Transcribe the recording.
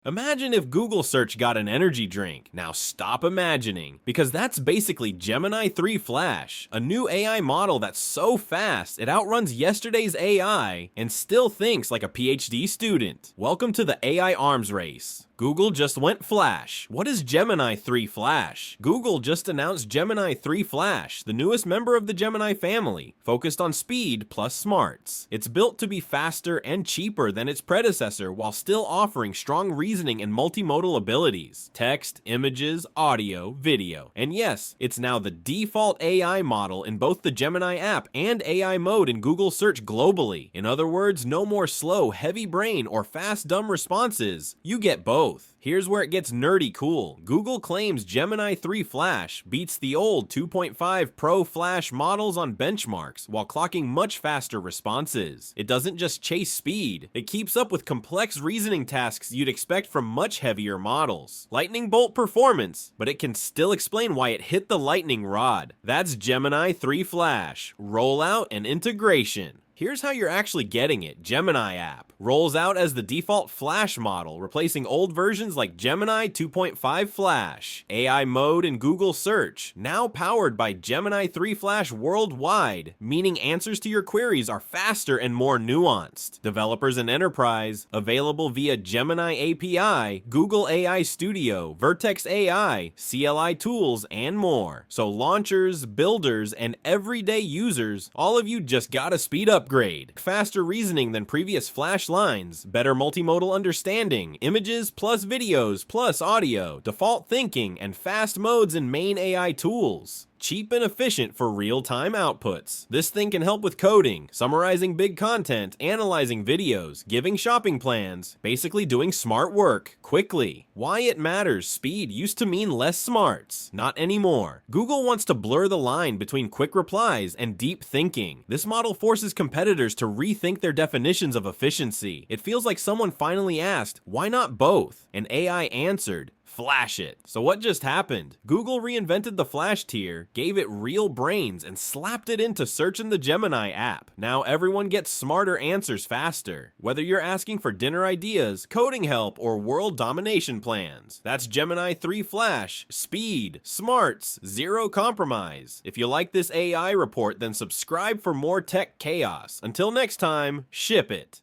Imagine if Google search got an energy drink. Now stop imagining, because that's basically Gemini 3 Flash, a new AI model that's so fast it outruns yesterday's AI and still thinks like a PhD student. Welcome to the AI arms race. Google just went Flash. What is Gemini 3 Flash? Google just announced Gemini 3 Flash, the newest member of the Gemini family, focused on speed plus smarts. It's built to be faster and cheaper than its predecessor while still offering strong reasoning and multimodal abilities. Text, images, audio, video. And yes, it's now the default AI model in both the Gemini app and AI mode in Google search globally. In other words, no more slow, heavy brain or fast, dumb responses. You get both. Here's where it gets nerdy cool. Google claims Gemini 3 Flash beats the old 2.5 Pro Flash models on benchmarks while clocking much faster responses. It doesn't just chase speed, it keeps up with complex reasoning tasks you'd expect from much heavier models. Lightning bolt performance, but it can still explain why it hit the lightning rod. That's Gemini 3 Flash, rollout and integration. Here's how you're actually getting it. Gemini app rolls out as the default Flash model, replacing old versions like Gemini 2.5 Flash. AI mode in Google search, now powered by Gemini 3 Flash worldwide, meaning answers to your queries are faster and more nuanced. Developers and enterprise, available via Gemini API, Google AI Studio, Vertex AI, CLI tools, and more. So launchers, builders, and everyday users, all of you just gotta speed up. Faster reasoning than previous Flash lines, better multimodal understanding, images plus videos plus audio, default thinking, and fast modes in main AI tools. Cheap and efficient for real-time outputs. This thing can help with coding, summarizing big content, analyzing videos, giving shopping plans, basically doing smart work, quickly. Why it matters: speed used to mean less smarts, not anymore. Google wants to blur the line between quick replies and deep thinking. This model forces competitors to rethink their definitions of efficiency. It feels like someone finally asked, why not both? And AI answered, Flash it. So what just happened? Google reinvented the Flash tier, gave it real brains, and slapped it into search in the Gemini app. Now everyone gets smarter answers faster. Whether you're asking for dinner ideas, coding help, or world domination plans. That's Gemini 3 Flash. Speed, smarts, zero compromise. If you like this AI report, then subscribe for more tech chaos. Until next time, ship it.